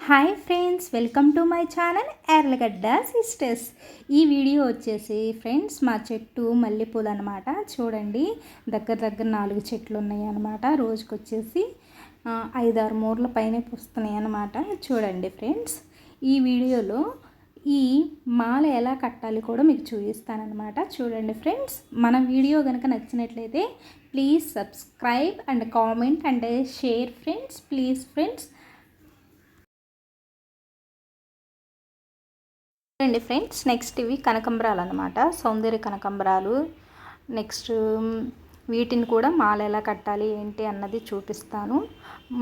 Hi friends, welcome to my channel Yarlagadda sisters. ఈ video వచ్చేసి friends మా చెట్టు మల్లెపూలు అనమాట. చూడండి, దగ్గర దగ్గర 4 చెట్లు ఉన్నాయి అనమాట. రోజుకొచ్చేసి 5-6 మూరల పైనే పూస్తున్నాయి అనమాట. చూడండి ఫ్రెండ్స్, ఈ వీడియోలో ఈ మాల ఎలా కట్టాలి కూడా మీకు చూపిస్తానమాట. చూడండి ఫ్రెండ్స్, మన వీడియో కనుక నచ్చినట్లయితే please subscribe and comment and share friends. Please friends. చూడండి ఫ్రెండ్స్, నెక్స్ట్ ఇవి కనకంబరాలు అనమాట. సౌందర్య కనకంబరాలు. నెక్స్ట్ వీటిని కూడా మాల ఎలా కట్టాలి ఏంటి అన్నది చూపిస్తాను.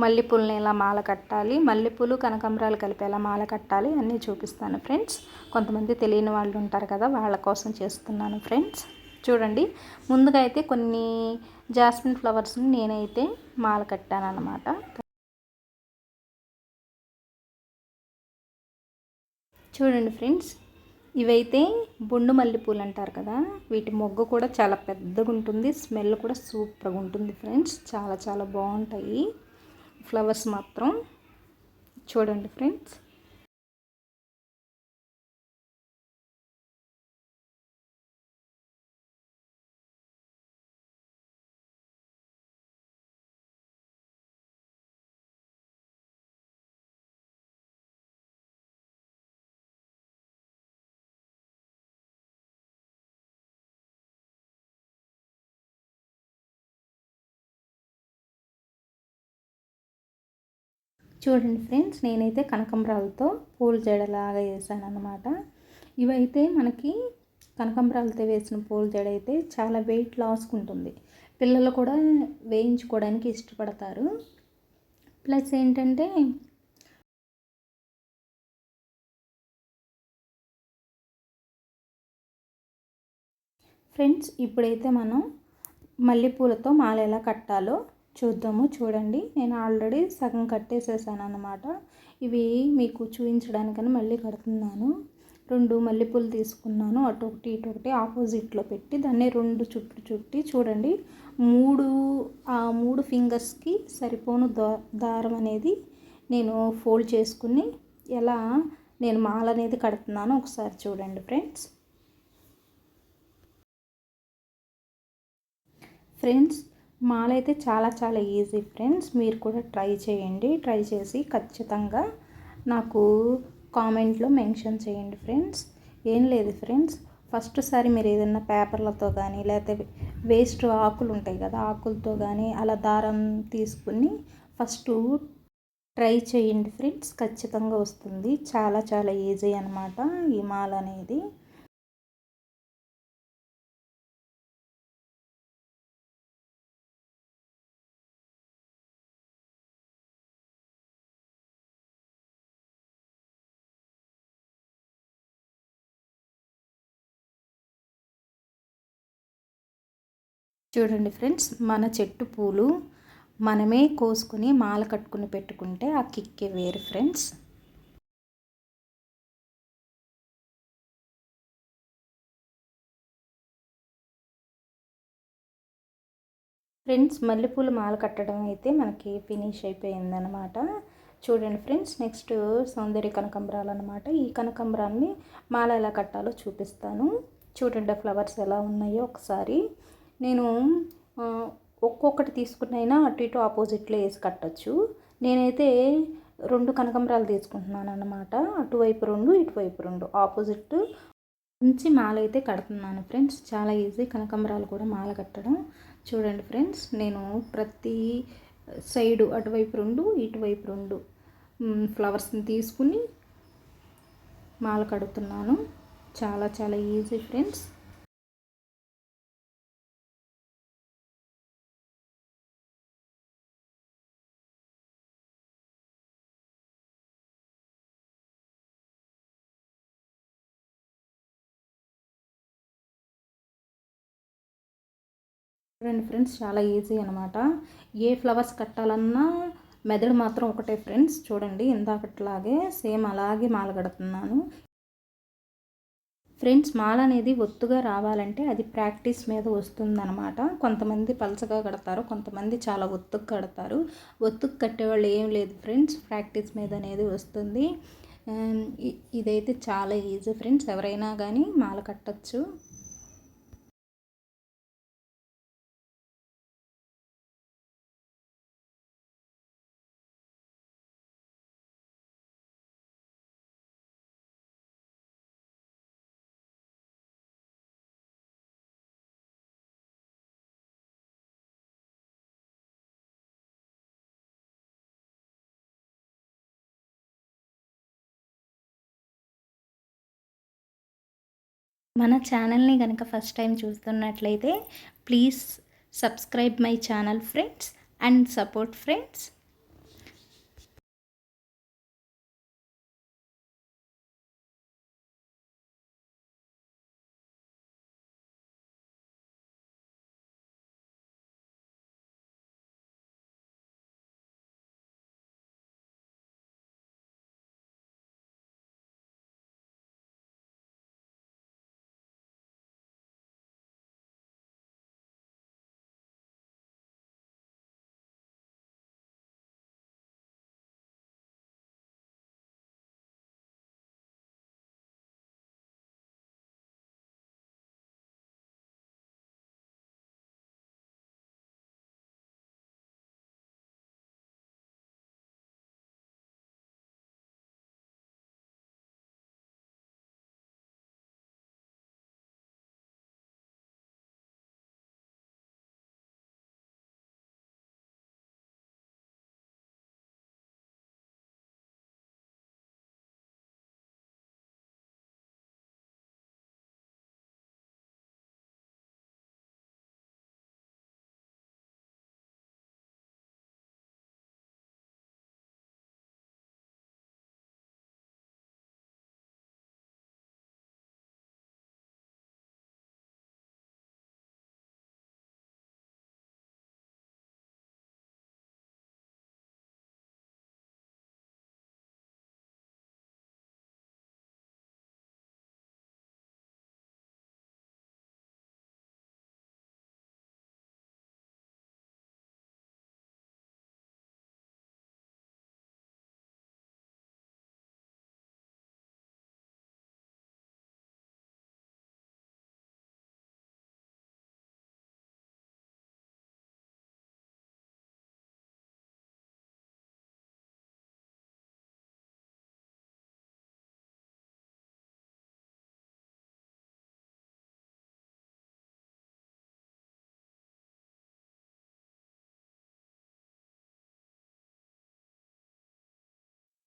మల్లెపూలని ఎలా మాల కట్టాలి, మల్లెపూలు కనకంబరాలు కలిపి ఎలా మాల కట్టాలి అన్నీ చూపిస్తాను ఫ్రెండ్స్. కొంతమంది తెలియని వాళ్ళు ఉంటారు కదా, వాళ్ళ కోసం చేస్తున్నాను ఫ్రెండ్స్. చూడండి, ముందుగా అయితే కొన్ని జాస్మిన్ ఫ్లవర్స్ని నేనైతే మాల కట్టాను అనమాట. చూడండి ఫ్రెండ్స్, ఇవైతే బొండు మల్లెపూలు అంటారు కదా, వీటి మొగ్గ కూడా చాలా పెద్దగా ఉంటుంది. స్మెల్ కూడా సూపర్గా ఉంటుంది ఫ్రెండ్స్. చాలా చాలా బాగుంటాయి ఫ్లవర్స్ మాత్రం. చూడండి ఫ్రెండ్స్, చూడండి ఫ్రెండ్స్, నేనైతే కనకంబరాలతో పూల జడలాగా వేసాను అనమాట. ఇవైతే మనకి కనకంబరాలతో వేసిన పూల జడ అయితే చాలా వెయిట్ లాస్గా ఉంటుంది. పిల్లలు కూడా వేయించుకోవడానికి ఇష్టపడతారు. ప్లస్ ఏంటంటే ఫ్రెండ్స్, ఇప్పుడైతే మనం మల్లెపూలతో మాల ఎలా కట్టాలో చూద్దాము. చూడండి, నేను ఆల్రెడీ సగం కట్టేసేసాను అన్నమాట. ఇవి మీకు చూపించడానికని మళ్ళీ కడుతున్నాను. 2 మల్లెపూలు తీసుకున్నాను, అటు ఒకటి ఇటు ఒకటి ఆపోజిట్లో పెట్టి దాన్ని 2 చుట్టి చూడండి, 3 ఫింగర్స్కి సరిపోను దారం అనేది నేను ఫోల్డ్ చేసుకుని ఎలా నేను మాల అనేది కడుతున్నానో ఒకసారి చూడండి ఫ్రెండ్స్. ఫ్రెండ్స్, మాల అయితే చాలా చాలా ఈజీ ఫ్రెండ్స్. మీరు కూడా ట్రై చేయండి. ట్రై చేసి ఖచ్చితంగా నాకు కామెంట్లో మెన్షన్ చేయండి ఫ్రెండ్స్. ఏం లేదు ఫ్రెండ్స్, ఫస్ట్ సారి మీరు ఏదైనా పేపర్లతో కానీ లేకపోతే వేస్ట్ ఆకులు ఉంటాయి కదా, ఆకులతో కానీ అలా దారం తీసుకుని ఫస్ట్ ట్రై చేయండి ఫ్రెండ్స్. ఖచ్చితంగా వస్తుంది. చాలా చాలా ఈజీ అనమాట ఈ మాల అనేది. చూడండి ఫ్రెండ్స్, మన చెట్టు పూలు మనమే కోసుకుని మాల కట్టుకుని పెట్టుకుంటే ఆ కిక్కే వేరు ఫ్రెండ్స్. ఫ్రెండ్స్, మల్లెపూలు మాల కట్టడం అయితే మనకి ఫినిష్ అయిపోయిందనమాట. చూడండి ఫ్రెండ్స్, నెక్స్ట్ సౌందర్య కనకంబరాలు అనమాట. ఈ కనకంబరాన్ని మాల ఎలా కట్టాలో చూపిస్తాను. చూడండి ఫ్లవర్స్ ఎలా ఉన్నాయో ఒకసారి. నేను ఒక్కొక్కటి తీసుకున్నైనా అటు ఇటు ఆపోజిట్లో వేసి కట్టచ్చు. నేనైతే 2 కనకంబరాలు తీసుకుంటున్నాను అనమాట. అటువైపు 2 ఇటువైపు 2 ఆపోజిట్ ఉంచి మాల అయితే కడుతున్నాను ఫ్రెండ్స్. చాలా ఈజీ కనకంబరాలు కూడా మాల కట్టడం. చూడండి ఫ్రెండ్స్, నేను ప్రతి సైడు అటువైపు 2 ఇటువైపు 2 ఫ్లవర్స్ని తీసుకుని మాల కడుతున్నాను. చాలా చాలా ఈజీ ఫ్రెండ్స్. చూడండి ఫ్రెండ్స్, చాలా ఈజీ అనమాట. ఏ ఫ్లవర్స్ కట్టాలన్నా మెదడు మాత్రం ఒకటే ఫ్రెండ్స్. చూడండి, ఇందాకట్లాగే సేమ్ అలాగే మాల కడుతున్నాను ఫ్రెండ్స్ మాల అనేది ఒత్తుగా రావాలంటే అది ప్రాక్టీస్ మీద వస్తుందన్నమాట. కొంతమంది పలచగా కడతారు, కొంతమంది చాలా ఒత్తుగా కడతారు. ఒత్తుకు కట్టేవాళ్ళు ఏం లేదు ఫ్రెండ్స్, ప్రాక్టీస్ మీద అనేది వస్తుంది. ఇదైతే చాలా ఈజీ ఫ్రెండ్స్, ఎవరైనా కానీ మాల కట్టచ్చు. మన ఛానల్ని కనుక ఫస్ట్ టైం చూస్తున్నట్లయితే please subscribe my channel friends and support friends.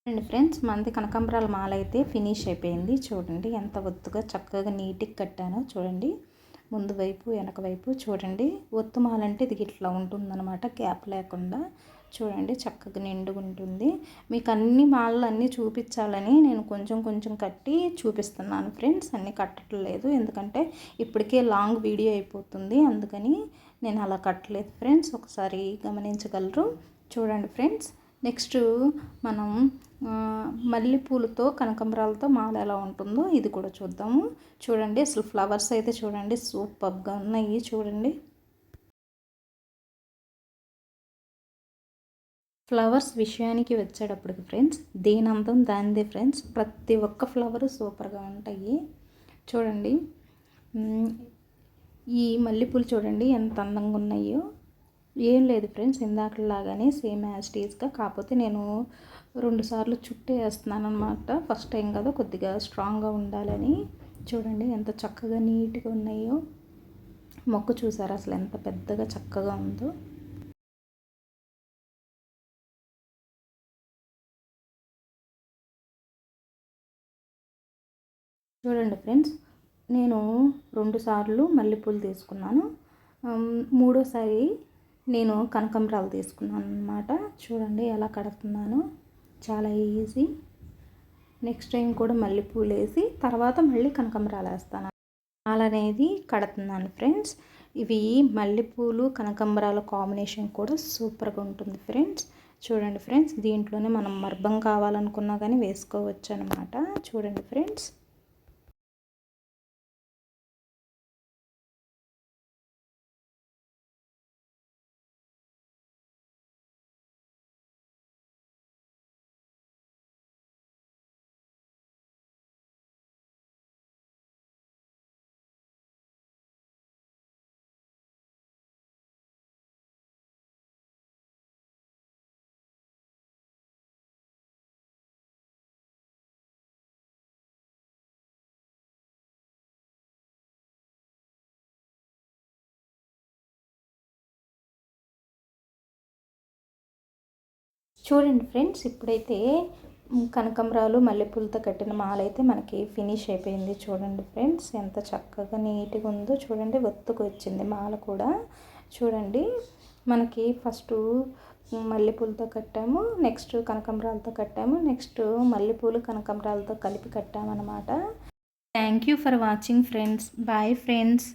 చూడండి ఫ్రెండ్స్, మనది కనకాంబరాల మాల అయితే ఫినిష్ అయిపోయింది. చూడండి ఎంత ఒత్తుగా చక్కగా నీట్గా కట్టానో. చూడండి ముందు వైపు వెనక వైపు. చూడండి ఒత్తు మాల అంటే ఇది ఇట్లా ఉంటుందన్నమాట, గ్యాప్ లేకుండా. చూడండి చక్కగా నిండుగా ఉంటుంది. మీకు అన్ని మాలలు అన్నీ చూపించాలని నేను కొంచెం కొంచెం కట్టి చూపిస్తున్నాను ఫ్రెండ్స్, అన్నీ కట్టట్లేదు ఎందుకంటే ఇప్పటికే లాంగ్ వీడియో అయిపోతుంది, అందుకని నేను అలా కట్టలేదు ఫ్రెండ్స్. ఒకసారి గమనించగలరు. చూడండి ఫ్రెండ్స్, నెక్స్ట్ మనం మల్లెపూలతో కనకాంబరాలతో మాల ఎలా ఉంటుందో ఇది కూడా చూద్దాము. చూడండి అసలు ఫ్లవర్స్ అయితే చూడండి సూపర్గా ఉన్నాయి. చూడండి ఫ్లవర్స్ విషయానికి వచ్చేటప్పటికి ఫ్రెండ్స్, దేని అందం దానిదే ఫ్రెండ్స్. ప్రతి ఒక్క ఫ్లవర్ సూపర్గా ఉంటాయి. చూడండి ఈ మల్లెపూలు చూడండి ఎంత అందంగా ఉన్నాయో. ఏం లేదు ఫ్రెండ్స్, ఇందాకలాగానే సేమ్ యాజ్ టీజ్గా, కాకపోతే నేను 2 సార్లు చుట్టే వేస్తున్నాను అనమాట. ఫస్ట్ టైం కదా, కొద్దిగా స్ట్రాంగ్గా ఉండాలని. చూడండి ఎంత చక్కగా నీట్గా ఉన్నాయో. మొక్క చూసారా అసలు ఎంత పెద్దగా చక్కగా ఉందో. చూడండి ఫ్రెండ్స్, నేను 2 సార్లు మల్లెపూలు తీసుకున్నాను, మూడోసారి నేను కనకాంబరాలు తీసుకున్నాను అనమాట. చూడండి ఎలా కడుతున్నాను, చాలా ఈజీ. నెక్స్ట్ టైం కూడా మల్లెపూలు వేసి తర్వాత మళ్ళీ కనకాంబరాలు వేస్తాను. మాల అనేది కడుతున్నాను ఫ్రెండ్స్. ఇవి మల్లెపూలు కనకాంబరాల కాంబినేషన్ కూడా సూపర్గా ఉంటుంది ఫ్రెండ్స్. చూడండి ఫ్రెండ్స్, దీంట్లోనే మనం మర్బం కావాలనుకున్నా కానీ వేసుకోవచ్చు అనమాట. చూడండి ఫ్రెండ్స్. చూడండి ఫ్రెండ్స్, ఇప్పుడైతే కనకాంబరాలు మల్లెపూలతో కట్టిన మాల అయితే మనకి ఫినిష్ అయిపోయింది. చూడండి ఫ్రెండ్స్, ఎంత చక్కగా నీట్గా ఉందో చూడండి. ఒత్తుకు వచ్చింది మాల కూడా. చూడండి, మనకి ఫస్ట్ మల్లెపూలతో కట్టాము, నెక్స్ట్ కనకాంబరాలతో కట్టాము, నెక్స్ట్ మల్లెపూలు కనకాంబరాలతో కలిపి కట్టామన్నమాట. Thank you for watching friends. Bye friends.